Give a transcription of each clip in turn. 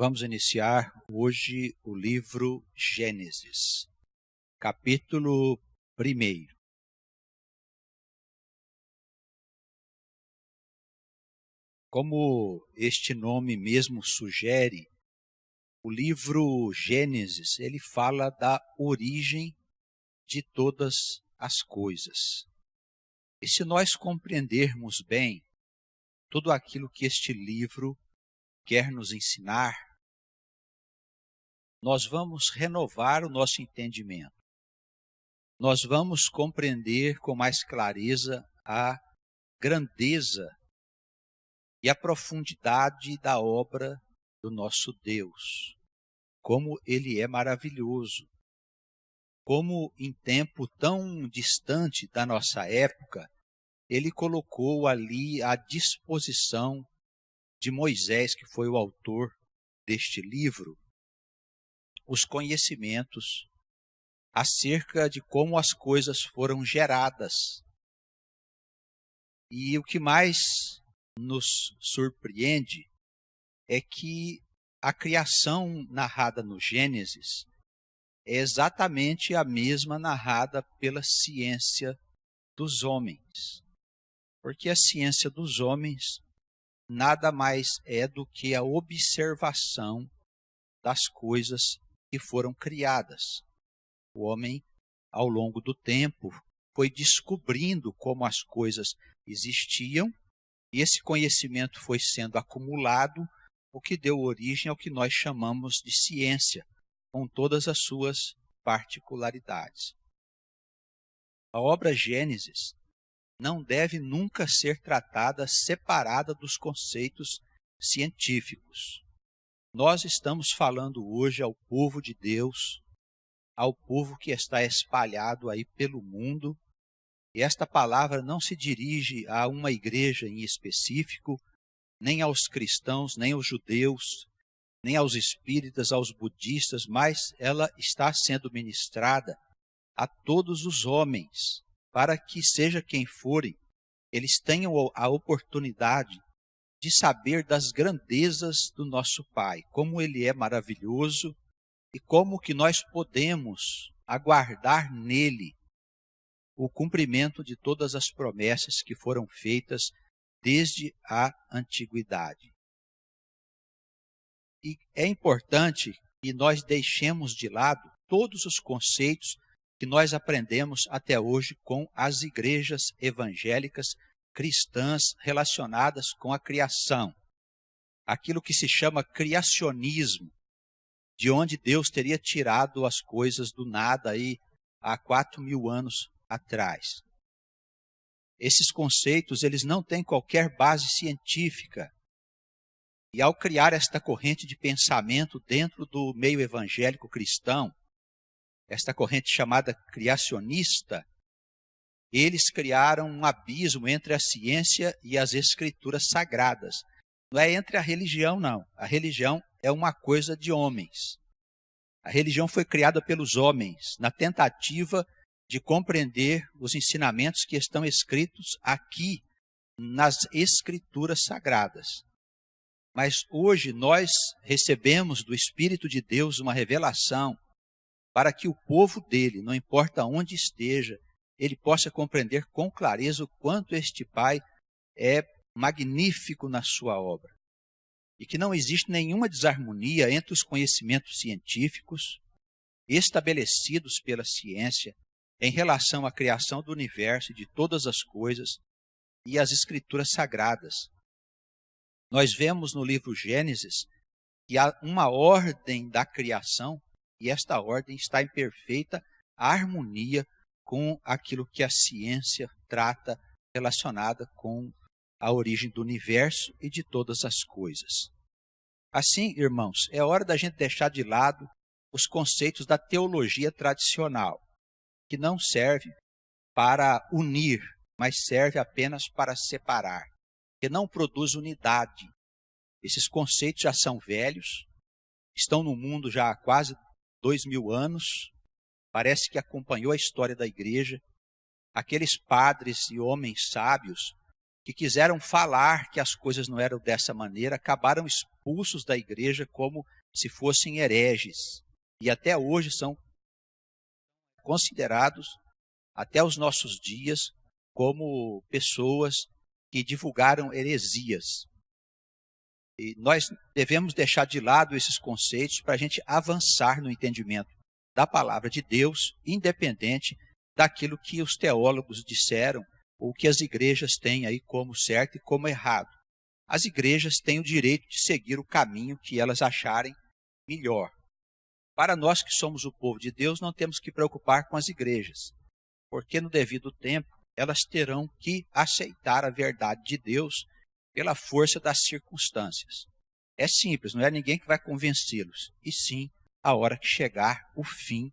Vamos iniciar hoje o livro Gênesis, capítulo 1. Como este nome mesmo sugere, o livro Gênesis, ele fala da origem de todas as coisas. E se nós compreendermos bem tudo aquilo que este livro quer nos ensinar, nós vamos renovar o nosso entendimento. Nós vamos compreender com mais clareza a grandeza e a profundidade da obra do nosso Deus. Como Ele é maravilhoso. Como em tempo tão distante da nossa época, Ele colocou ali à disposição de Moisés, que foi o autor deste livro, os conhecimentos acerca de como as coisas foram geradas. E o que mais nos surpreende é que a criação narrada no Gênesis é exatamente a mesma narrada pela ciência dos homens. Porque a ciência dos homens nada mais é do que a observação das coisas que foram criadas. O homem, ao longo do tempo, foi descobrindo como as coisas existiam, e esse conhecimento foi sendo acumulado, o que deu origem ao que nós chamamos de ciência, com todas as suas particularidades. A obra Gênesis não deve nunca ser tratada separada dos conceitos científicos. Nós estamos falando hoje ao povo de Deus, ao povo que está espalhado aí pelo mundo, e esta palavra não se dirige a uma igreja em específico, nem aos cristãos, nem aos judeus, nem aos espíritas, aos budistas, mas ela está sendo ministrada a todos os homens, para que, seja quem forem, eles tenham a oportunidade de saber das grandezas do nosso Pai, como Ele é maravilhoso e como que nós podemos aguardar nele o cumprimento de todas as promessas que foram feitas desde a antiguidade. E é importante que nós deixemos de lado todos os conceitos que nós aprendemos até hoje com as igrejas evangélicas cristãs relacionadas com a criação. Aquilo que se chama criacionismo, de onde Deus teria tirado as coisas do nada aí há 4.000 anos atrás. Esses conceitos, eles não têm qualquer base científica. E ao criar esta corrente de pensamento dentro do meio evangélico cristão, esta corrente chamada criacionista, eles criaram um abismo entre a ciência e as escrituras sagradas. Não é entre a religião, não. A religião é uma coisa de homens. A religião foi criada pelos homens na tentativa de compreender os ensinamentos que estão escritos aqui nas escrituras sagradas. Mas hoje nós recebemos do Espírito de Deus uma revelação para que o povo dele, não importa onde esteja, ele possa compreender com clareza o quanto este Pai é magnífico na sua obra. E que não existe nenhuma desarmonia entre os conhecimentos científicos estabelecidos pela ciência em relação à criação do universo e de todas as coisas e as escrituras sagradas. Nós vemos no livro Gênesis que há uma ordem da criação e esta ordem está em perfeita harmonia com aquilo que a ciência trata relacionada com a origem do universo e de todas as coisas. Assim, irmãos, é hora da gente deixar de lado os conceitos da teologia tradicional, que não serve para unir, mas serve apenas para separar, que não produz unidade. Esses conceitos já são velhos, estão no mundo já há quase 2.000 anos, parece que acompanhou a história da igreja. Aqueles padres e homens sábios que quiseram falar que as coisas não eram dessa maneira, acabaram expulsos da igreja como se fossem hereges. E até hoje são considerados, até os nossos dias, como pessoas que divulgaram heresias. E nós devemos deixar de lado esses conceitos para a gente avançar no entendimento da palavra de Deus, independente daquilo que os teólogos disseram ou que as igrejas têm aí como certo e como errado. As igrejas têm o direito de seguir o caminho que elas acharem melhor. Para nós que somos o povo de Deus, não temos que preocupar com as igrejas, porque no devido tempo elas terão que aceitar a verdade de Deus pela força das circunstâncias. É simples, não é ninguém que vai convencê-los, e sim, a hora que chegar o fim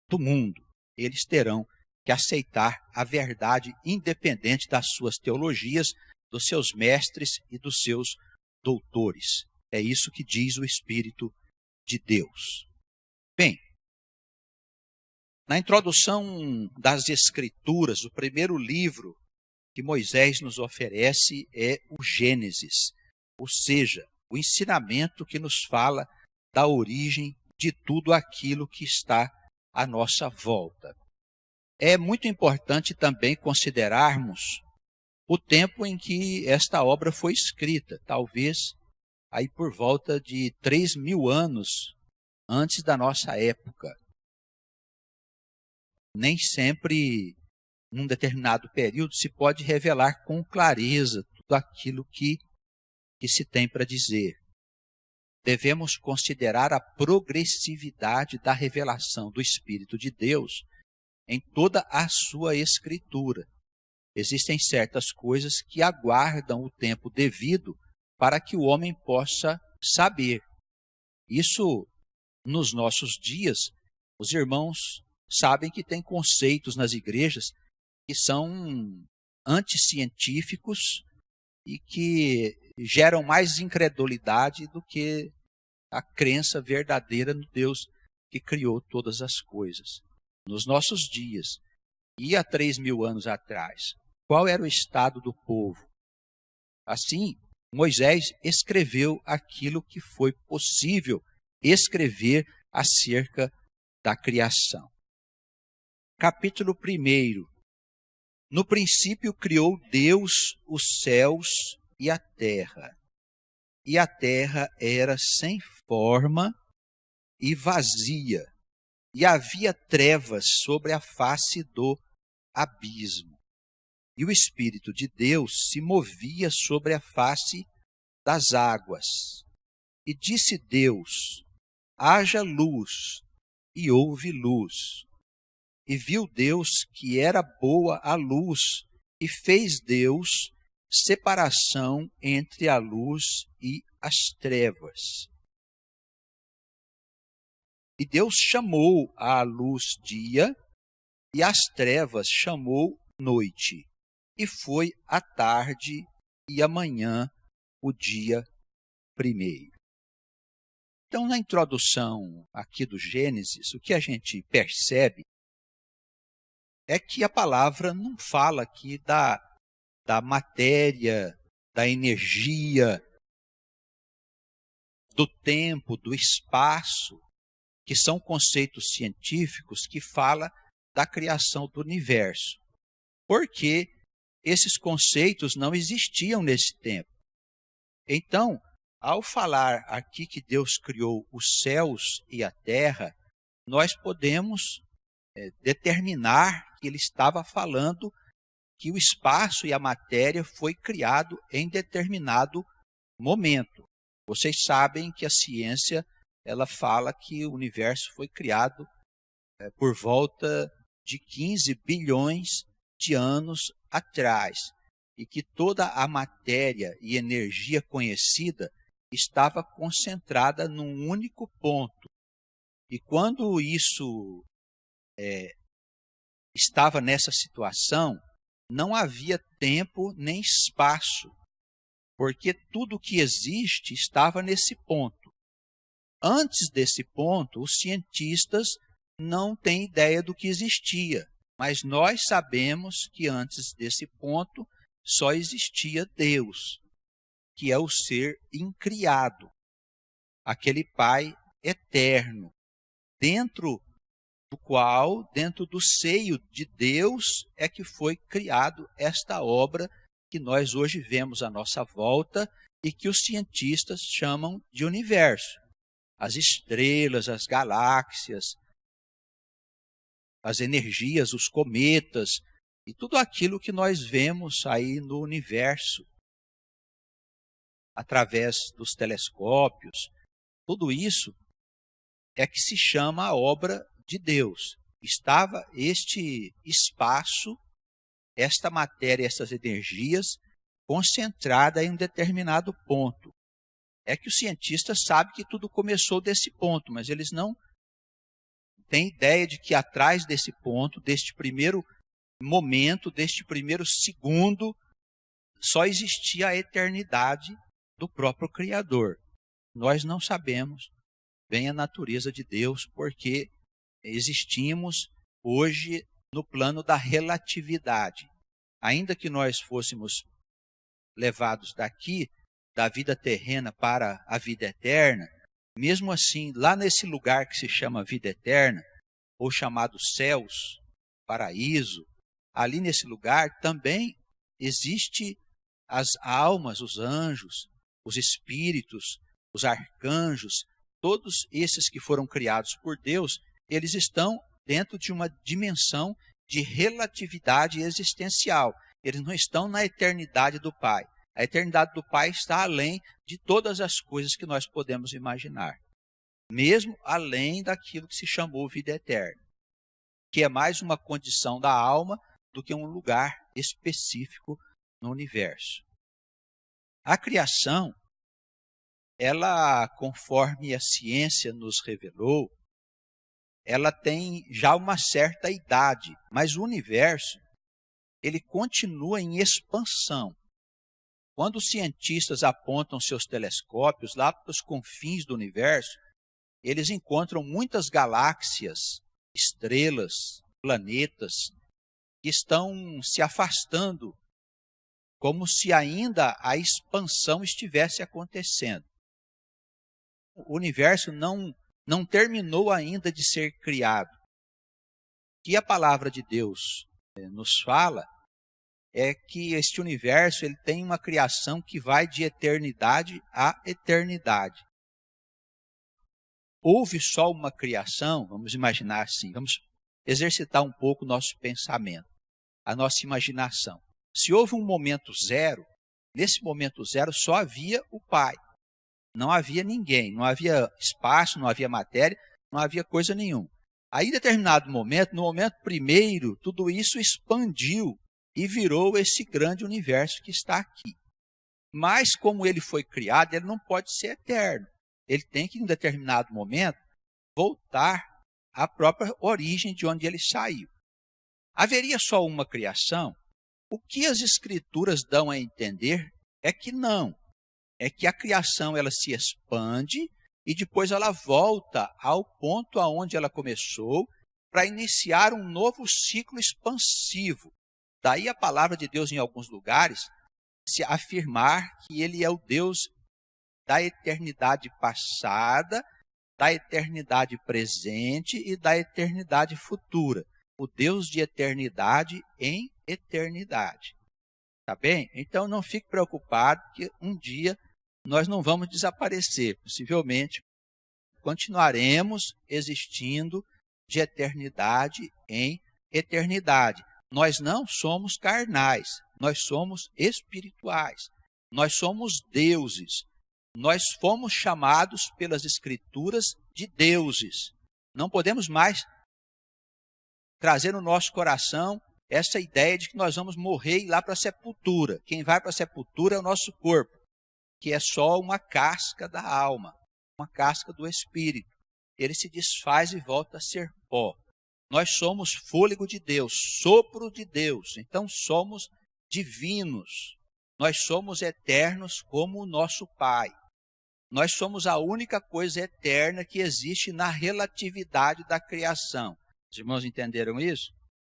do mundo, eles terão que aceitar a verdade independente das suas teologias, dos seus mestres e dos seus doutores. É isso que diz o Espírito de Deus. Bem, na introdução das Escrituras, o primeiro livro que Moisés nos oferece é o Gênesis, ou seja, o ensinamento que nos fala da origem de tudo aquilo que está à nossa volta. É muito importante também considerarmos o tempo em que esta obra foi escrita, talvez aí por volta de 3.000 anos antes da nossa época. Nem sempre, num determinado período, se pode revelar com clareza tudo aquilo que se tem para dizer. Devemos considerar a progressividade da revelação do Espírito de Deus em toda a sua Escritura. Existem certas coisas que aguardam o tempo devido para que o homem possa saber. Isso, nos nossos dias, os irmãos sabem que tem conceitos nas igrejas que são anticientíficos e que geram mais incredulidade do que a crença verdadeira no Deus que criou todas as coisas. Nos nossos dias, e há 3.000 anos atrás, qual era o estado do povo? Assim, Moisés escreveu aquilo que foi possível escrever acerca da criação. Capítulo 1. No princípio criou Deus os céus e a terra era sem forma e vazia, e havia trevas sobre a face do abismo. E o Espírito de Deus se movia sobre a face das águas. E disse Deus: haja luz, e houve luz. E viu Deus que era boa a luz, e fez Deus separação entre a luz e as trevas. E Deus chamou a luz dia, e as trevas chamou noite. E foi a tarde e a manhã o dia 1º. Então, na introdução aqui do Gênesis, o que a gente percebe é que a palavra não fala aqui da matéria, da energia, do tempo, do espaço, que são conceitos científicos que falam da criação do universo. Porque esses conceitos não existiam nesse tempo. Então, ao falar aqui que Deus criou os céus e a terra, nós podemos determinar que ele estava falando que o espaço e a matéria foi criado em determinado momento. Vocês sabem que a ciência ela fala que o universo foi criado por volta de 15 bilhões de anos atrás e que toda a matéria e energia conhecida estava concentrada num único ponto. E quando isso estava nessa situação, não havia tempo nem espaço, porque tudo que existe estava nesse ponto. Antes desse ponto, os cientistas não têm ideia do que existia, mas nós sabemos que antes desse ponto só existia Deus, que é o ser incriado. aquele Pai eterno, dentro dentro do seio de Deus, é que foi criado esta obra que nós hoje vemos à nossa volta e que os cientistas chamam de universo. As estrelas, as galáxias, as energias, os cometas e tudo aquilo que nós vemos aí no universo, através dos telescópios, tudo isso é que se chama a obra de Deus. Estava este espaço, esta matéria, essas energias, concentrada em um determinado ponto. É que os cientistas sabem que tudo começou desse ponto, mas eles não têm ideia de que atrás desse ponto, deste primeiro momento, deste primeiro segundo, só existia a eternidade do próprio Criador. Nós não sabemos bem a natureza de Deus, porque existimos hoje no plano da relatividade. Ainda que nós fôssemos levados daqui, da vida terrena para a vida eterna, mesmo assim, lá nesse lugar que se chama vida eterna, ou chamado céus, paraíso, ali nesse lugar também existe as almas, os anjos, os espíritos, os arcanjos, todos esses que foram criados por Deus, eles estão dentro de uma dimensão de relatividade existencial. Eles não estão na eternidade do Pai. A eternidade do Pai está além de todas as coisas que nós podemos imaginar, mesmo além daquilo que se chamou vida eterna, que é mais uma condição da alma do que um lugar específico no universo. A criação, ela, conforme a ciência nos revelou, ela tem já uma certa idade, mas o universo, ele continua em expansão. Quando os cientistas apontam seus telescópios lá para os confins do universo, eles encontram muitas galáxias, estrelas, planetas, que estão se afastando, como se ainda a expansão estivesse acontecendo. O universo não terminou ainda de ser criado. O que a palavra de Deus nos fala é que este universo ele tem uma criação que vai de eternidade a eternidade. Houve só uma criação, vamos imaginar assim, vamos exercitar um pouco o nosso pensamento, a nossa imaginação. Se houve um momento zero, nesse momento zero só havia o Pai. Não havia ninguém, não havia espaço, não havia matéria, não havia coisa nenhuma. Aí, em determinado momento, no momento primeiro, tudo isso expandiu e virou esse grande universo que está aqui. Mas, como ele foi criado, ele não pode ser eterno. Ele tem que, em determinado momento, voltar à própria origem de onde ele saiu. Haveria só uma criação? O que as Escrituras dão a entender é que não. É que a criação ela se expande e depois ela volta ao ponto aonde ela começou para iniciar um novo ciclo expansivo. Daí a palavra de Deus em alguns lugares se afirmar que ele é o Deus da eternidade passada, da eternidade presente e da eternidade futura. O Deus de eternidade em eternidade. Tá bem? Então não fique preocupado que um dia nós não vamos desaparecer. Possivelmente continuaremos existindo de eternidade em eternidade. Nós não somos carnais, nós somos espirituais. Nós somos deuses. Nós fomos chamados pelas Escrituras de deuses. Não podemos mais trazer no nosso coração essa ideia de que nós vamos morrer e ir lá para a sepultura. Quem vai para a sepultura é o nosso corpo, que é só uma casca da alma, uma casca do espírito. Ele se desfaz e volta a ser pó. Nós somos fôlego de Deus, sopro de Deus, então somos divinos. Nós somos eternos como o nosso Pai. Nós somos a única coisa eterna que existe na relatividade da criação. Os irmãos entenderam isso?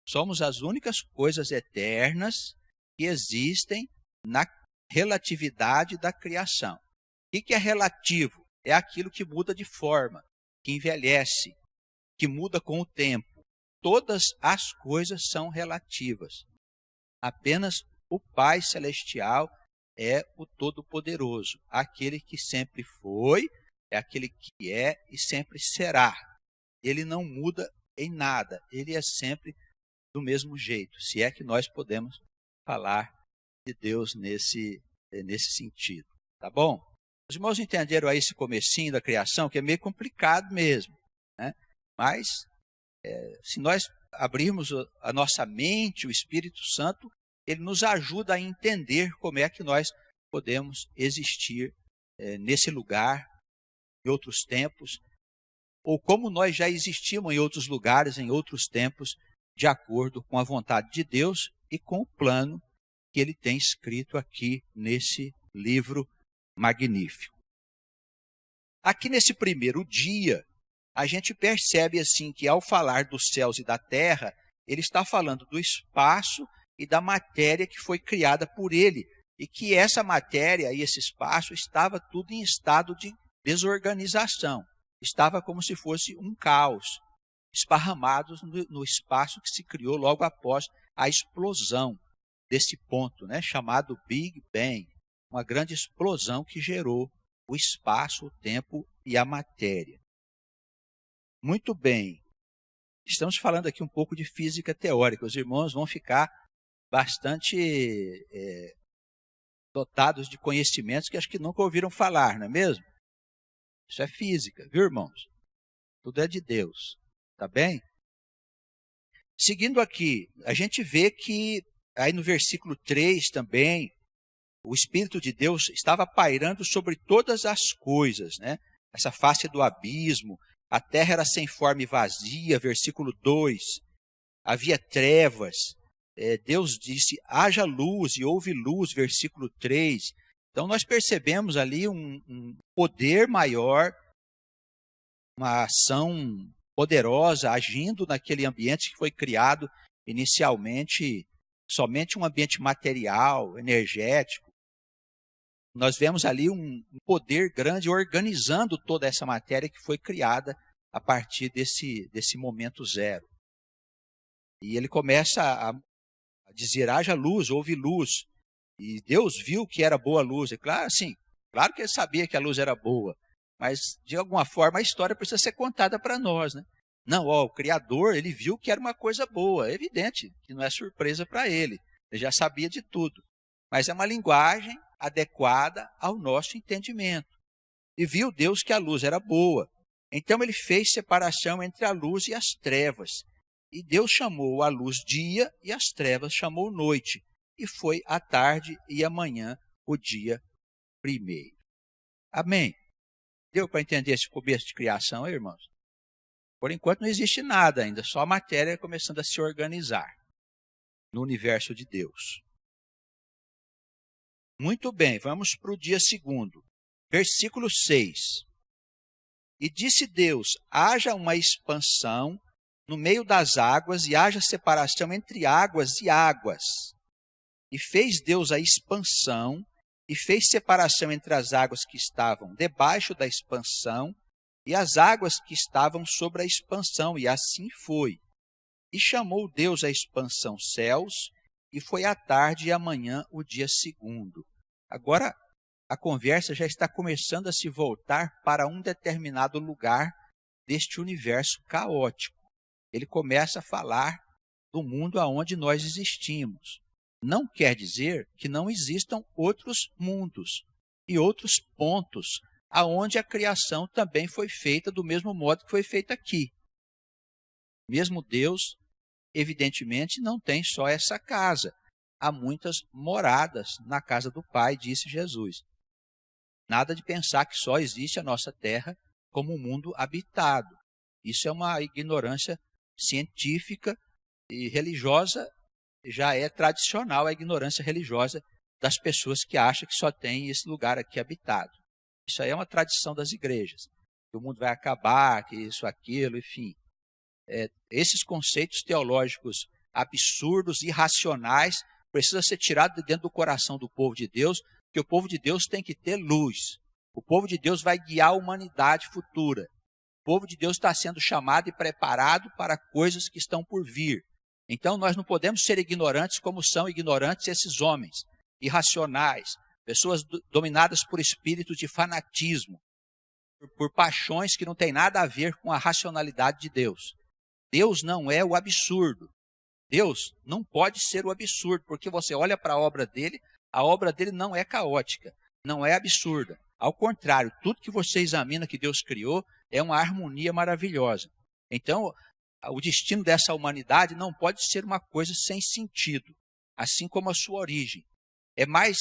Somos as únicas coisas eternas que existem na relatividade da criação. O que é relativo? é aquilo que muda de forma, que envelhece, que muda com o tempo. Todas as coisas são relativas. Apenas o Pai Celestial é o Todo-Poderoso, aquele que sempre foi, é aquele que é e sempre será. Ele não muda em nada, ele é sempre do mesmo jeito, se é que nós podemos falar de Deus nesse sentido, tá bom? Os irmãos entenderam aí esse comecinho da criação, que é meio complicado mesmo, né? Mas, se nós abrirmos a nossa mente, o Espírito Santo, ele nos ajuda a entender como é que nós podemos existir nesse lugar, em outros tempos, ou como nós já existimos em outros lugares, em outros tempos, de acordo com a vontade de Deus e com o plano que ele tem escrito aqui nesse livro magnífico. Aqui nesse primeiro dia, a gente percebe assim que ao falar dos céus e da terra, ele está falando do espaço e da matéria que foi criada por ele, e que essa matéria e esse espaço estava tudo em estado de desorganização. Estava como se fosse um caos, esparramados no espaço que se criou logo após a explosão desse ponto, né, chamado Big Bang, uma grande explosão que gerou o espaço, o tempo e a matéria. Muito bem, estamos falando aqui um pouco de física teórica, os irmãos vão ficar bastante dotados de conhecimentos que acho que nunca ouviram falar, não é mesmo? Isso é física, viu, irmãos? Tudo é de Deus, tá bem? Seguindo aqui, a gente vê que aí no versículo 3 também, o Espírito de Deus estava pairando sobre todas as coisas, né? Essa face do abismo, a terra era sem forma e vazia, versículo 2, havia trevas, Deus disse, haja luz e houve luz, versículo 3. Então nós percebemos ali um poder maior, uma ação poderosa agindo naquele ambiente que foi criado inicialmente, somente um ambiente material, energético. Nós vemos ali um poder grande organizando toda essa matéria que foi criada a partir desse momento zero. E ele começa a dizer, haja luz, houve luz. E Deus viu que era boa a luz. É claro, sim, claro que ele sabia que a luz era boa, mas de alguma forma a história precisa ser contada para nós, né? Não, o Criador, ele viu que era uma coisa boa, é evidente que não é surpresa para ele, ele já sabia de tudo, mas é uma linguagem adequada ao nosso entendimento. E viu Deus que a luz era boa, então ele fez separação entre a luz e as trevas, e Deus chamou a luz dia e as trevas chamou noite, e foi a tarde e a manhã o dia primeiro. Amém? Deu para entender esse começo de criação, irmãos? Por enquanto não existe nada ainda, só a matéria começando a se organizar no universo de Deus. Muito bem, vamos para o dia segundo. Versículo 6. E disse Deus, haja uma expansão no meio das águas e haja separação entre águas e águas. E fez Deus a expansão e fez separação entre as águas que estavam debaixo da expansão e as águas que estavam sobre a expansão, e assim foi. E chamou Deus a expansão céus, e foi a tarde e a manhã o dia segundo. Agora, a conversa já está começando a se voltar para um determinado lugar deste universo caótico. Ele começa a falar do mundo aonde nós existimos. Não quer dizer que não existam outros mundos e outros pontos aonde a criação também foi feita do mesmo modo que foi feita aqui. Mesmo Deus, evidentemente, não tem só essa casa. Há muitas moradas na casa do Pai, disse Jesus. Nada de pensar que só existe a nossa terra como um mundo habitado. Isso é uma ignorância científica e religiosa, já é tradicional a ignorância religiosa das pessoas que acham que só tem esse lugar aqui habitado. Isso aí é uma tradição das igrejas, que o mundo vai acabar, que isso, aquilo, enfim. Esses conceitos teológicos absurdos, irracionais, precisam ser tirados de dentro do coração do povo de Deus, porque o povo de Deus tem que ter luz. O povo de Deus vai guiar a humanidade futura. O povo de Deus está sendo chamado e preparado para coisas que estão por vir. Então nós não podemos ser ignorantes como são ignorantes esses homens, irracionais, pessoas dominadas por espíritos de fanatismo, por paixões que não têm nada a ver com a racionalidade de Deus. Deus não é o absurdo. Deus não pode ser o absurdo, porque você olha para a obra dele não é caótica, não é absurda. Ao contrário, tudo que você examina que Deus criou é uma harmonia maravilhosa. Então, o destino dessa humanidade não pode ser uma coisa sem sentido, assim como a sua origem. É mais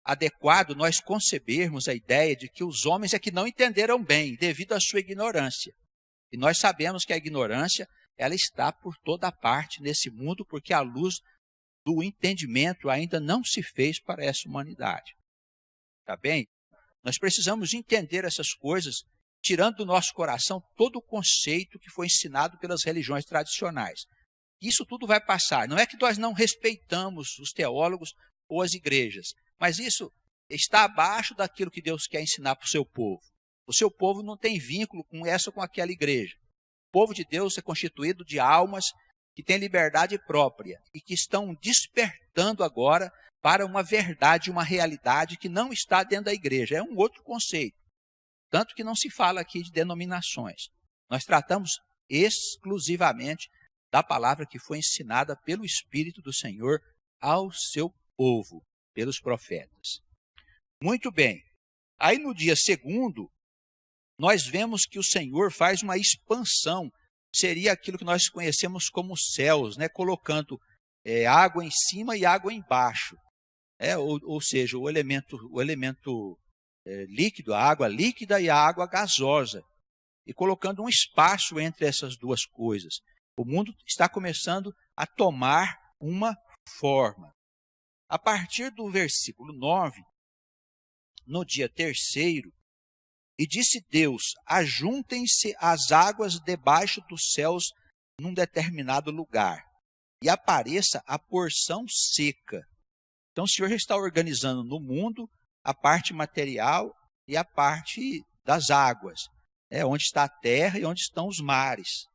adequado nós concebermos a ideia de que os homens é que não entenderam bem, devido à sua ignorância. E nós sabemos que a ignorância, ela está por toda parte nesse mundo, porque a luz do entendimento ainda não se fez para essa humanidade. Tá bem? Nós precisamos entender essas coisas, tirando do nosso coração todo o conceito que foi ensinado pelas religiões tradicionais. Isso tudo vai passar. Não é que nós não respeitamos os teólogos ou as igrejas, mas isso está abaixo daquilo que Deus quer ensinar para o seu povo. O seu povo não tem vínculo com essa ou com aquela igreja. O povo de Deus é constituído de almas que têm liberdade própria e que estão despertando agora para uma verdade, uma realidade que não está dentro da igreja. É um outro conceito. Tanto que não se fala aqui de denominações. Nós tratamos exclusivamente da palavra que foi ensinada pelo Espírito do Senhor ao seu povo, pelos profetas. Muito bem. Aí no dia segundo, nós vemos que o Senhor faz uma expansão, seria aquilo que nós conhecemos como céus, né? Colocando água em cima e água embaixo. Ou seja, o elemento líquido, a água líquida e a água gasosa. E colocando um espaço entre essas duas coisas. O mundo está começando a tomar uma forma. A partir do versículo 9, no dia terceiro, e disse Deus, ajuntem-se as águas debaixo dos céus num determinado lugar, e apareça a porção seca. Então o Senhor já está organizando no mundo a parte material e a parte das águas, onde está a terra e onde estão os mares,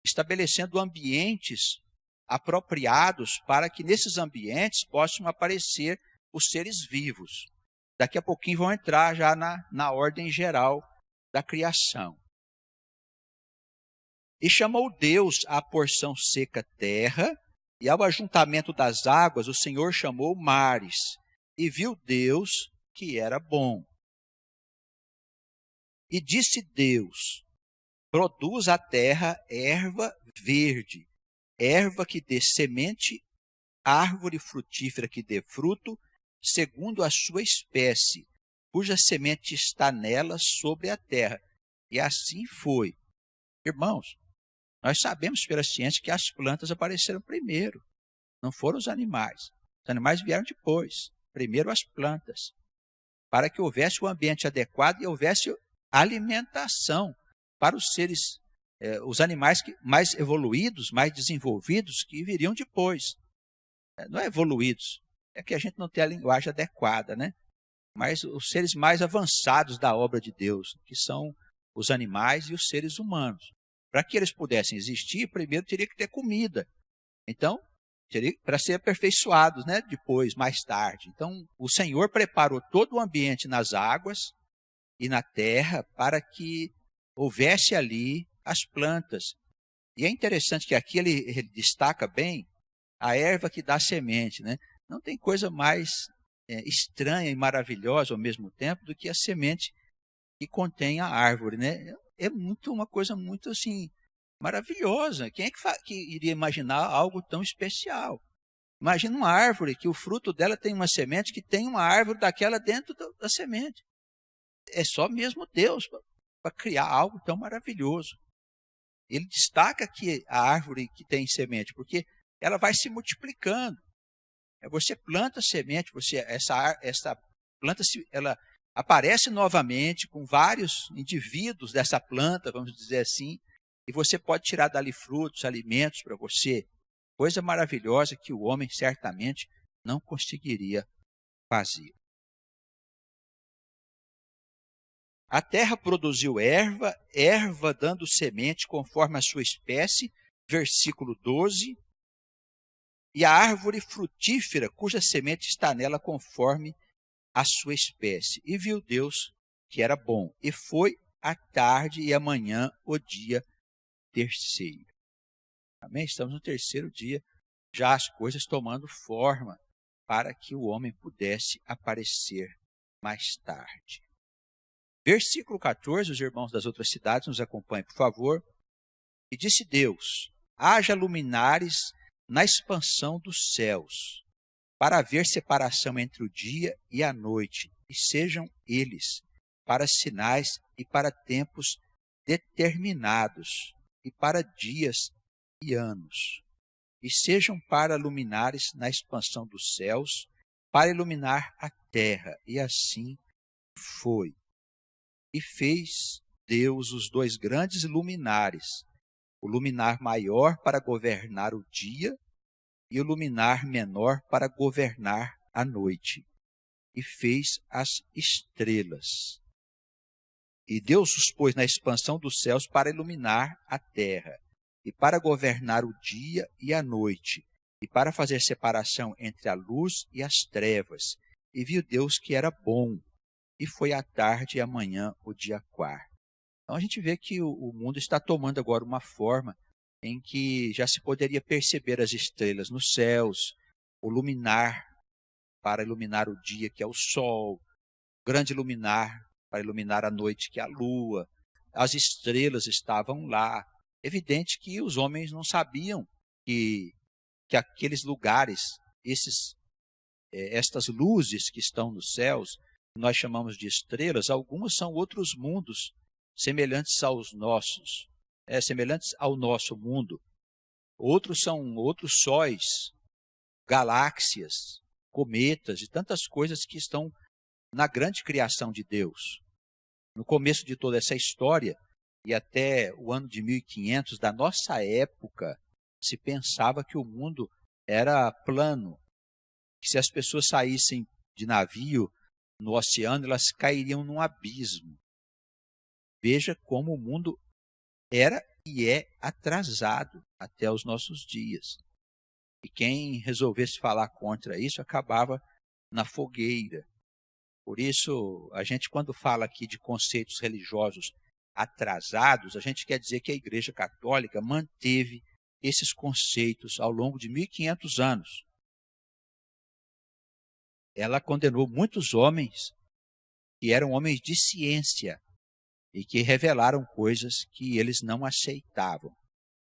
estabelecendo ambientes apropriados para que nesses ambientes possam aparecer os seres vivos. Daqui a pouquinho vão entrar já na ordem geral da criação. E chamou Deus a porção seca terra, e ao ajuntamento das águas o Senhor chamou mares. E viu Deus que era bom. E disse Deus, produz a terra erva verde, erva que dê semente, árvore frutífera que dê fruto, segundo a sua espécie, cuja semente está nela sobre a terra. E assim foi. Irmãos, nós sabemos pela ciência que as plantas apareceram primeiro, não foram os animais. Os animais vieram depois, primeiro as plantas, para que houvesse o ambiente adequado e houvesse alimentação para os seres, os animais mais evoluídos, mais desenvolvidos, que viriam depois. Não é evoluídos, é que a gente não tem a linguagem adequada, né? Mas os seres mais avançados da obra de Deus, que são os animais e os seres humanos. Para que eles pudessem existir, primeiro teria que ter comida. Então, para ser aperfeiçoados, né? Depois, mais tarde. Então, o Senhor preparou todo o ambiente nas águas e na terra para que houvesse ali as plantas. E é interessante que aqui ele destaca bem a erva que dá semente, né? Não tem coisa mais estranha e maravilhosa ao mesmo tempo do que a semente que contém a árvore, né? É uma coisa muito assim maravilhosa. Quem é que iria imaginar algo tão especial? Imagina uma árvore que o fruto dela tem uma semente que tem uma árvore daquela dentro da semente. É só mesmo Deus para criar algo tão maravilhoso. Ele destaca aqui a árvore que tem semente, porque ela vai se multiplicando. Você planta semente, essa planta ela aparece novamente com vários indivíduos dessa planta, vamos dizer assim, e você pode tirar dali frutos, alimentos para você. Coisa maravilhosa que o homem certamente não conseguiria fazer. A terra produziu erva dando semente conforme a sua espécie, versículo 12, e a árvore frutífera, cuja semente está nela conforme a sua espécie. E viu Deus que era bom, e foi a tarde e amanhã o dia terceiro. Amém? Estamos no terceiro dia, já as coisas tomando forma para que o homem pudesse aparecer mais tarde. Versículo 14, os irmãos das outras cidades nos acompanhem, por favor. E disse Deus: haja luminares na expansão dos céus, para haver separação entre o dia e a noite, e sejam eles para sinais e para tempos determinados, e para dias e anos. E sejam para luminares na expansão dos céus, para iluminar a terra. E assim foi. E fez Deus os dois grandes luminares, o luminar maior para governar o dia e o luminar menor para governar a noite. E fez as estrelas. E Deus os pôs na expansão dos céus para iluminar a terra, e para governar o dia e a noite, e para fazer separação entre a luz e as trevas. E viu Deus que era bom, e foi a tarde e amanhã o dia quarto. Então a gente vê que o mundo está tomando agora uma forma em que já se poderia perceber as estrelas nos céus, o luminar para iluminar o dia, que é o sol, o grande luminar para iluminar a noite, que é a lua. As estrelas estavam lá. Evidente que os homens não sabiam que aqueles lugares, estas luzes que estão nos céus, nós chamamos de estrelas, algumas são outros mundos semelhantes aos nossos, semelhantes ao nosso mundo. Outros são outros sóis, galáxias, cometas e tantas coisas que estão na grande criação de Deus. No começo de toda essa história, e até o ano de 1500 da nossa época, se pensava que o mundo era plano, que se as pessoas saíssem de navio no oceano, elas cairiam num abismo. Veja como o mundo era e é atrasado até os nossos dias. E quem resolvesse falar contra isso acabava na fogueira. Por isso, a gente quando fala aqui de conceitos religiosos atrasados, a gente quer dizer que a Igreja Católica manteve esses conceitos ao longo de 1500 anos. Ela condenou muitos homens que eram homens de ciência e que revelaram coisas que eles não aceitavam.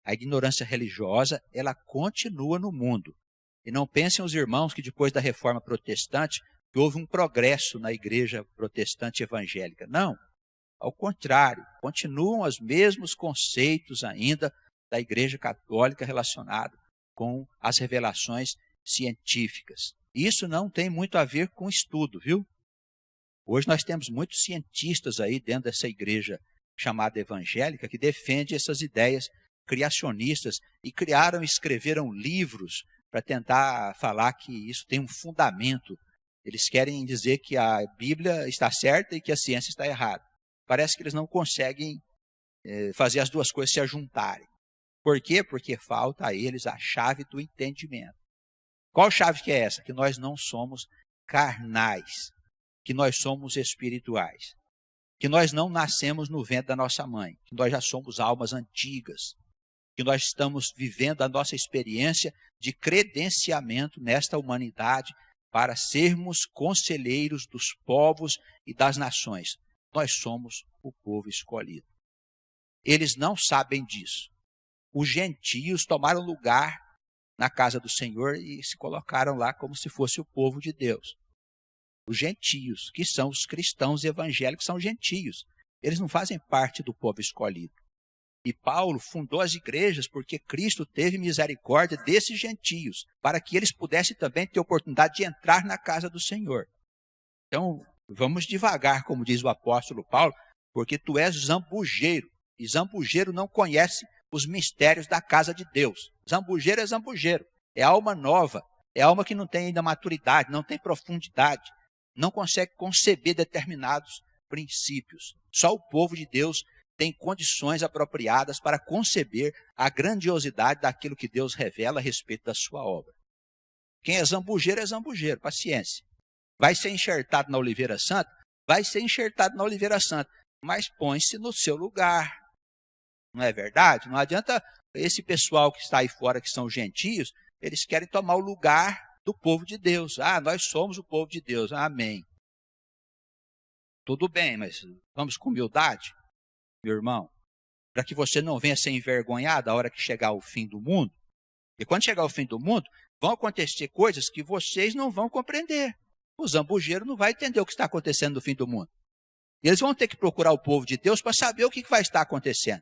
A ignorância religiosa, ela continua no mundo. E não pensem os irmãos que depois da Reforma Protestante que houve um progresso na Igreja Protestante Evangélica. Não, ao contrário, continuam os mesmos conceitos ainda da Igreja Católica relacionados com as revelações científicas. Isso não tem muito a ver com estudo, viu? Hoje nós temos muitos cientistas aí dentro dessa igreja chamada evangélica que defende essas ideias criacionistas e escreveram livros para tentar falar que isso tem um fundamento. Eles querem dizer que a Bíblia está certa e que a ciência está errada. Parece que eles não conseguem fazer as duas coisas se ajuntarem. Por quê? Porque falta a eles a chave do entendimento. Qual chave que é essa? Que nós não somos carnais, que nós somos espirituais, que nós não nascemos no ventre da nossa mãe, que nós já somos almas antigas, que nós estamos vivendo a nossa experiência de credenciamento nesta humanidade para sermos conselheiros dos povos e das nações. Nós somos o povo escolhido. Eles não sabem disso. Os gentios tomaram lugar na casa do Senhor e se colocaram lá como se fosse o povo de Deus. Os gentios, que são os cristãos evangélicos, são gentios. Eles não fazem parte do povo escolhido. E Paulo fundou as igrejas porque Cristo teve misericórdia desses gentios, para que eles pudessem também ter oportunidade de entrar na casa do Senhor. Então, vamos devagar, como diz o apóstolo Paulo, porque tu és zambujeiro, e zambujeiro não conhece os mistérios da casa de Deus. Zambujeiro é zambujeiro, é alma nova, é alma que não tem ainda maturidade, não tem profundidade, não consegue conceber determinados princípios. Só o povo de Deus tem condições apropriadas para conceber a grandiosidade daquilo que Deus revela a respeito da sua obra. Quem é zambujeiro, paciência. Vai ser enxertado na Oliveira Santa? Vai ser enxertado na Oliveira Santa, mas põe-se no seu lugar. Não é verdade? Não adianta esse pessoal que está aí fora, que são gentios, eles querem tomar o lugar do povo de Deus. Nós somos o povo de Deus. Amém. Tudo bem, mas vamos com humildade, meu irmão, para que você não venha ser envergonhado a hora que chegar o fim do mundo. E quando chegar o fim do mundo, vão acontecer coisas que vocês não vão compreender. O zambujeiro não vai entender o que está acontecendo no fim do mundo. E eles vão ter que procurar o povo de Deus para saber o que vai estar acontecendo.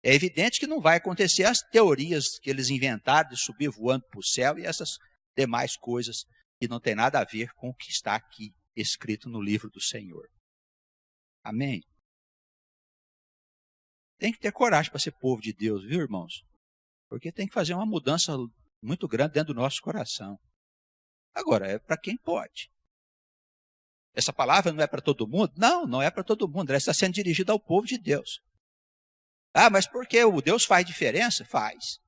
É evidente que não vai acontecer as teorias que eles inventaram de subir voando para o céu e essas demais coisas que não tem nada a ver com o que está aqui escrito no livro do Senhor. Amém? Tem que ter coragem para ser povo de Deus, viu, irmãos? Porque tem que fazer uma mudança muito grande dentro do nosso coração. Agora, é para quem pode. Essa palavra não é para todo mundo? Não, não é para todo mundo. Ela está sendo dirigida ao povo de Deus. Mas por que o Deus faz diferença? Faz.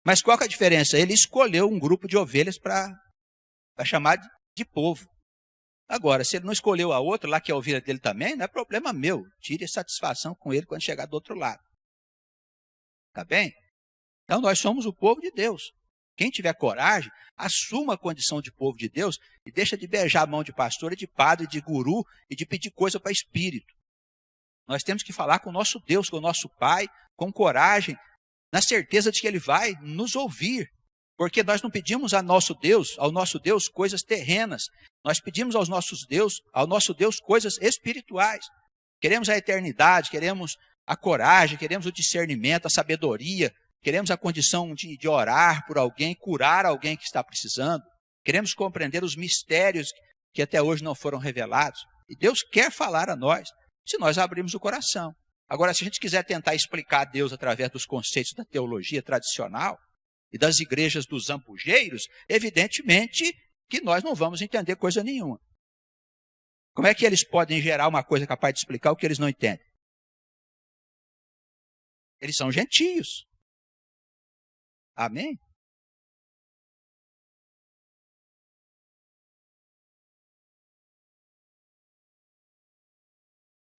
Mas qual que é a diferença? Ele escolheu um grupo de ovelhas para chamar de povo. Agora, se ele não escolheu a outra, lá que é a ovelha dele também, não é problema meu. Tire satisfação com ele quando chegar do outro lado. Tá bem? Então, nós somos o povo de Deus. Quem tiver coragem, assuma a condição de povo de Deus e deixa de beijar a mão de pastor e de padre, de guru e de pedir coisa para espírito. Nós temos que falar com o nosso Deus, com o nosso Pai, com coragem, na certeza de que Ele vai nos ouvir. Porque nós não pedimos ao nosso Deus, coisas terrenas. Nós pedimos ao nosso Deus coisas espirituais. Queremos a eternidade, queremos a coragem, queremos o discernimento, a sabedoria, queremos a condição de orar por alguém, curar alguém que está precisando. Queremos compreender os mistérios que até hoje não foram revelados. E Deus quer falar a nós, se nós abrirmos o coração. Agora, se a gente quiser tentar explicar Deus através dos conceitos da teologia tradicional e das igrejas dos zambujeiros, evidentemente que nós não vamos entender coisa nenhuma. Como é que eles podem gerar uma coisa capaz de explicar o que eles não entendem? Eles são gentios. Amém?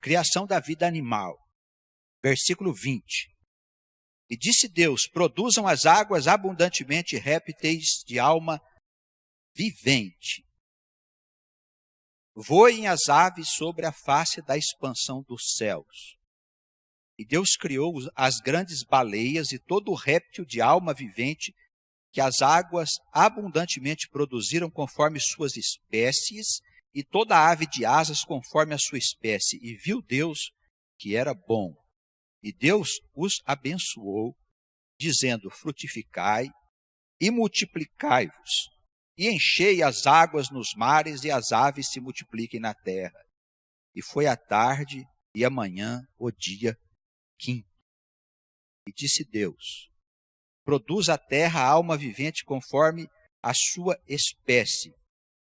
Criação da vida animal. Versículo 20. E disse Deus, produzam as águas abundantemente répteis de alma vivente. Voem as aves sobre a face da expansão dos céus. E Deus criou as grandes baleias e todo o réptil de alma vivente que as águas abundantemente produziram conforme suas espécies, e toda ave de asas conforme a sua espécie. E viu Deus que era bom. E Deus os abençoou, dizendo, frutificai e multiplicai-vos, e enchei as águas nos mares, e as aves se multipliquem na terra. E foi a tarde e amanhã o dia quinto. E disse Deus, produz a terra alma vivente conforme a sua espécie,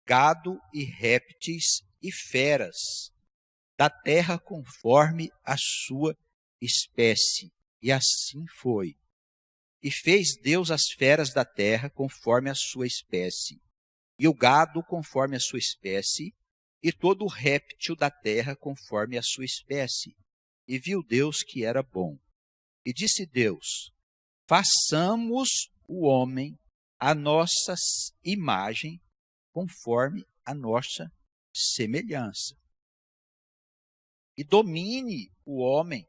gado e répteis e feras, da terra conforme a sua espécie. E assim foi. E fez Deus as feras da terra conforme a sua espécie, e o gado conforme a sua espécie, e todo o réptil da terra conforme a sua espécie. E viu Deus que era bom. E disse Deus, façamos o homem à nossa imagem, conforme a nossa semelhança. E domine o homem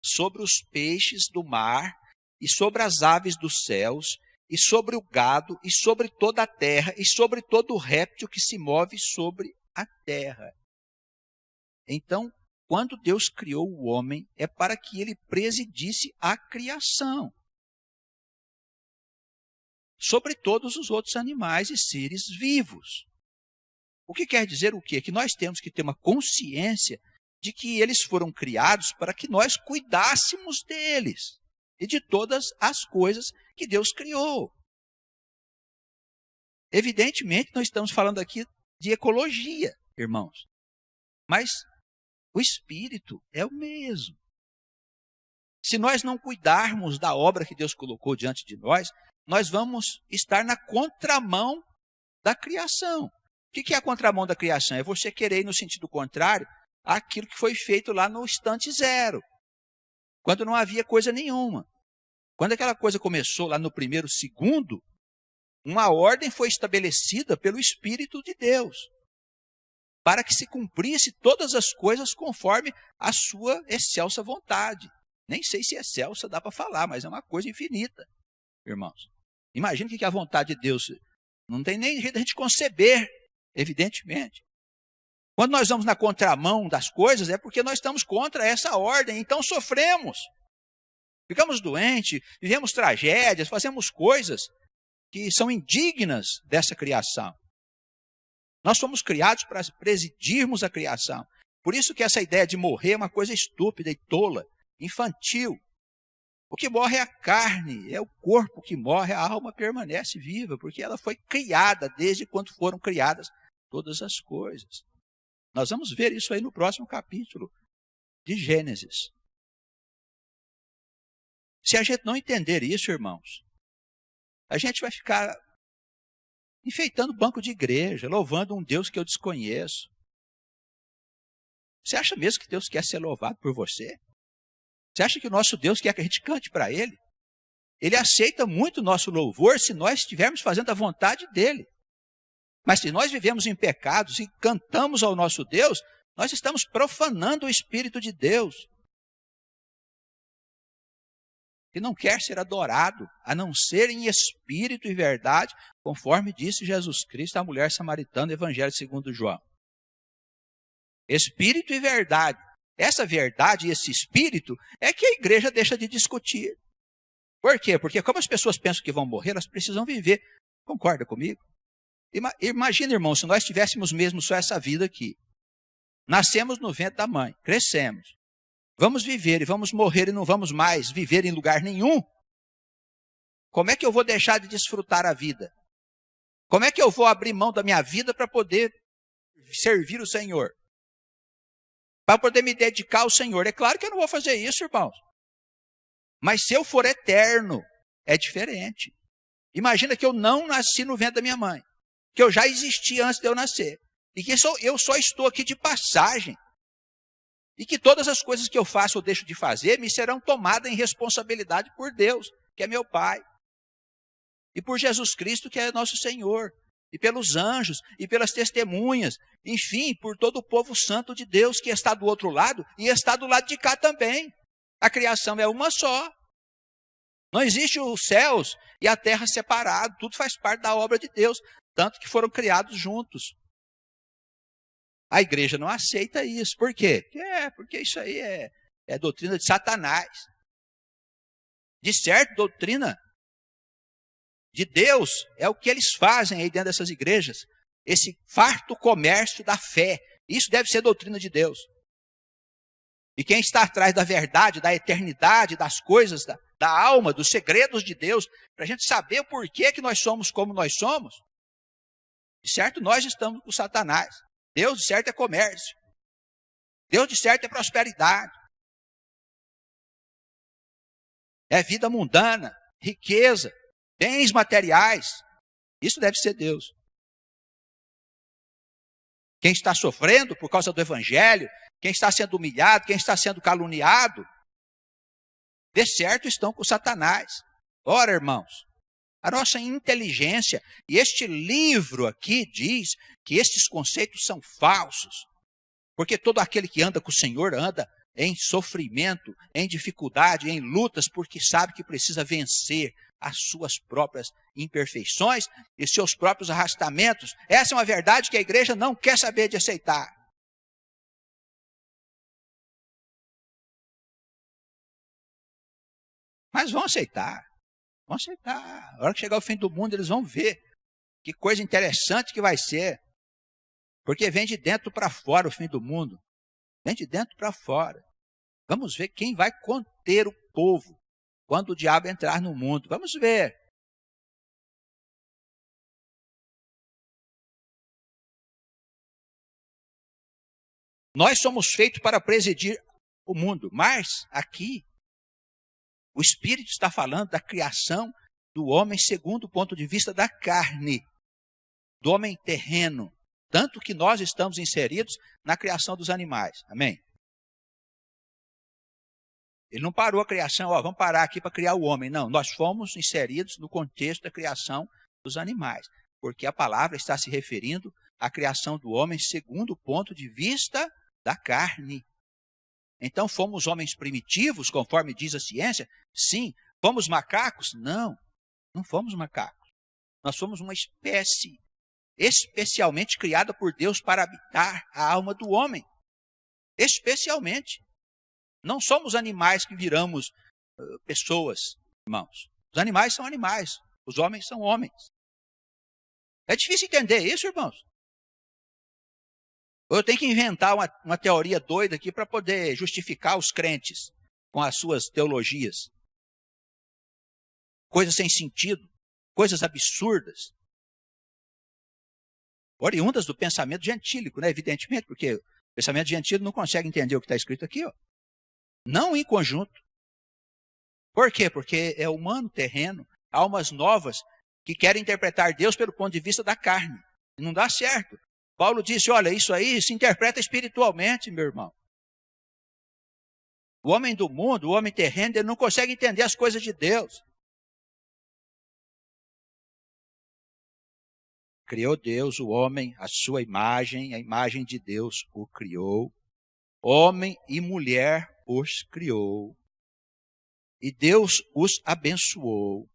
sobre os peixes do mar, e sobre as aves dos céus, e sobre o gado, e sobre toda a terra, e sobre todo o réptil que se move sobre a terra. Então, quando Deus criou o homem, é para que ele presidisse a criação sobre todos os outros animais e seres vivos. O que quer dizer o quê? Que nós temos que ter uma consciência de que eles foram criados para que nós cuidássemos deles e de todas as coisas que Deus criou. Evidentemente, nós estamos falando aqui de ecologia, irmãos. Mas O espírito é o mesmo. Se nós não cuidarmos da obra que Deus colocou diante de nós, nós vamos estar na contramão da criação. O que é a contramão da criação? É você querer ir no sentido contrário àquilo que foi feito lá no instante zero, quando não havia coisa nenhuma. Quando aquela coisa começou lá no primeiro segundo, uma ordem foi estabelecida pelo Espírito de Deus, para que se cumprisse todas as coisas conforme a sua excelsa vontade. Nem sei se excelsa dá para falar, mas é uma coisa infinita, irmãos. Imagina o que é a vontade de Deus. Não tem nem jeito de a gente conceber, evidentemente. Quando nós vamos na contramão das coisas, é porque nós estamos contra essa ordem, então sofremos. Ficamos doentes, vivemos tragédias, fazemos coisas que são indignas dessa criação. Nós fomos criados para presidirmos a criação. Por isso que essa ideia de morrer é uma coisa estúpida e tola, infantil. O que morre é a carne, é o corpo que morre, a alma permanece viva, porque ela foi criada desde quando foram criadas todas as coisas. Nós vamos ver isso aí no próximo capítulo de Gênesis. Se a gente não entender isso, irmãos, a gente vai ficar enfeitando banco de igreja, louvando um Deus que eu desconheço. Você acha mesmo que Deus quer ser louvado por você? Você acha que o nosso Deus quer que a gente cante para Ele? Ele aceita muito o nosso louvor se nós estivermos fazendo a vontade dEle. Mas se nós vivemos em pecados e cantamos ao nosso Deus, nós estamos profanando o Espírito de Deus, que não quer ser adorado, a não ser em espírito e verdade, conforme disse Jesus Cristo à mulher samaritana, Evangelho segundo João. Espírito e verdade. Essa verdade e esse espírito é que a igreja deixa de discutir. Por quê? Porque como as pessoas pensam que vão morrer, elas precisam viver. Concorda comigo? Imagina, irmão, se nós tivéssemos mesmo só essa vida aqui. Nascemos no ventre da mãe, crescemos. Vamos viver e vamos morrer e não vamos mais viver em lugar nenhum. Como é que eu vou deixar de desfrutar a vida? Como é que eu vou abrir mão da minha vida para poder servir o Senhor? Para poder me dedicar ao Senhor? É claro que eu não vou fazer isso, irmãos. Mas se eu for eterno, é diferente. Imagina que eu não nasci no ventre da minha mãe, que eu já existi antes de eu nascer, e que eu só estou aqui de passagem. E que todas as coisas que eu faço ou deixo de fazer me serão tomadas em responsabilidade por Deus, que é meu Pai. E por Jesus Cristo, que é nosso Senhor. E pelos anjos, e pelas testemunhas. Enfim, por todo o povo santo de Deus que está do outro lado e está do lado de cá também. A criação é uma só. Não existe os céus e a terra separados. Tudo faz parte da obra de Deus. Tanto que foram criados juntos. A igreja não aceita isso. Por quê? Porque isso aí é doutrina de Satanás. De certo, doutrina de Deus é o que eles fazem aí dentro dessas igrejas. Esse farto comércio da fé. Isso deve ser doutrina de Deus. E quem está atrás da verdade, da eternidade, das coisas, da alma, dos segredos de Deus, para a gente saber o porquê que nós somos como nós somos, de certo, nós estamos com Satanás. Deus, de certo, é comércio. Deus, de certo, é prosperidade. É vida mundana, riqueza, bens materiais. Isso deve ser Deus. Quem está sofrendo por causa do Evangelho, quem está sendo humilhado, quem está sendo caluniado, de certo estão com Satanás. Ora, irmãos, a nossa inteligência, e este livro aqui diz que estes conceitos são falsos, porque todo aquele que anda com o Senhor anda em sofrimento, em dificuldade, em lutas, porque sabe que precisa vencer as suas próprias imperfeições e seus próprios arrastamentos. Essa é uma verdade que a igreja não quer saber de aceitar. Mas vão aceitar. Vão aceitar. A hora que chegar o fim do mundo, eles vão ver que coisa interessante que vai ser. Porque vem de dentro para fora o fim do mundo. Vem de dentro para fora. Vamos ver quem vai conter o povo quando o diabo entrar no mundo. Vamos ver. Nós somos feitos para presidir o mundo, mas aqui o Espírito está falando da criação do homem segundo o ponto de vista da carne, do homem terreno, tanto que nós estamos inseridos na criação dos animais. Amém? Ele não parou a criação, vamos parar aqui para criar o homem. Não, nós fomos inseridos no contexto da criação dos animais, porque a palavra está se referindo à criação do homem segundo o ponto de vista da carne. Então, fomos homens primitivos, conforme diz a ciência? Sim. Fomos macacos? Não, não fomos macacos. Nós fomos uma espécie especialmente criada por Deus para habitar a alma do homem. Especialmente. Não somos animais que viramos pessoas, irmãos. Os animais são animais, os homens são homens. É difícil entender isso, irmãos. Ou eu tenho que inventar uma teoria doida aqui para poder justificar os crentes com as suas teologias. Coisas sem sentido, coisas absurdas. Oriundas do pensamento gentílico, né? Evidentemente, porque o pensamento gentílico não consegue entender o que está escrito aqui, ó. Não em conjunto. Por quê? Porque é humano, terreno, almas novas que querem interpretar Deus pelo ponto de vista da carne. Não dá certo. Paulo disse, olha, isso aí se interpreta espiritualmente, meu irmão. O homem do mundo, o homem terreno, ele não consegue entender as coisas de Deus. Criou Deus o homem, a sua imagem, a imagem de Deus o criou. Homem e mulher os criou. E Deus os abençoou.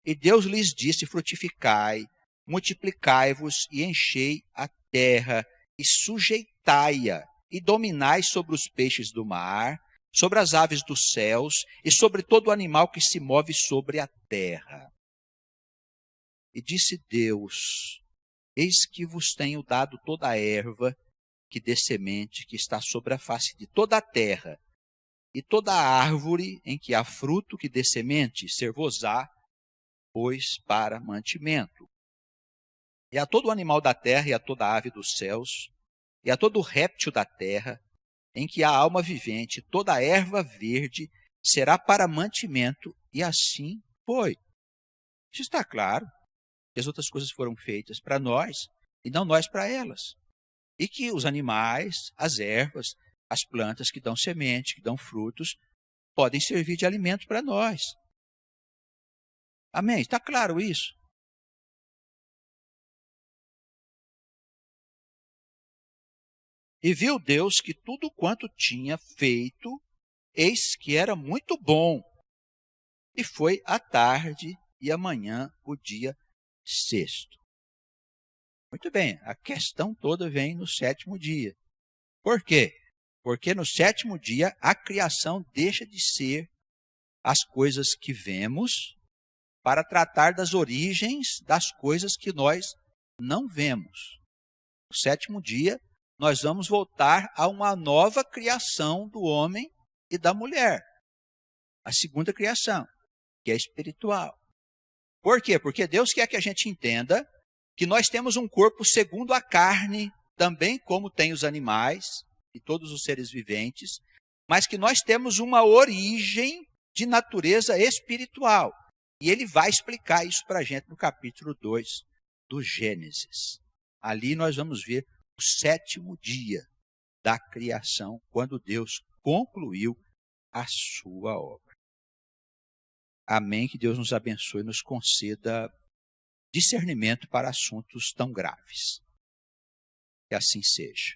E Deus lhes disse, frutificai, multiplicai-vos e enchei a terra, e sujeitai-a, e dominai sobre os peixes do mar, sobre as aves dos céus, e sobre todo animal que se move sobre a terra. E disse Deus, eis que vos tenho dado toda a erva que dê semente, que está sobre a face de toda a terra, e toda a árvore em que há fruto que dê semente, ser-vos-á, pois para mantimento. E a todo animal da terra, e a toda ave dos céus, e a todo réptil da terra, em que há alma vivente, toda a erva verde será para mantimento, e assim foi. Isso está claro, que as outras coisas foram feitas para nós, e não nós para elas. E que os animais, as ervas, as plantas que dão semente, que dão frutos, podem servir de alimento para nós. Amém? Está claro isso? E viu Deus que tudo quanto tinha feito, eis que era muito bom. E foi a tarde e amanhã o dia sexto. Muito bem, a questão toda vem no sétimo dia. Por quê? Porque no sétimo dia a criação deixa de ser as coisas que vemos para tratar das origens das coisas que nós não vemos. No sétimo dia, nós vamos voltar a uma nova criação do homem e da mulher. A segunda criação, que é espiritual. Por quê? Porque Deus quer que a gente entenda que nós temos um corpo segundo a carne, também como tem os animais e todos os seres viventes, mas que nós temos uma origem de natureza espiritual. E ele vai explicar isso para a gente no capítulo 2 do Gênesis. Ali nós vamos ver o sétimo dia da criação, quando Deus concluiu a sua obra. Amém, que Deus nos abençoe e nos conceda discernimento para assuntos tão graves. Que assim seja.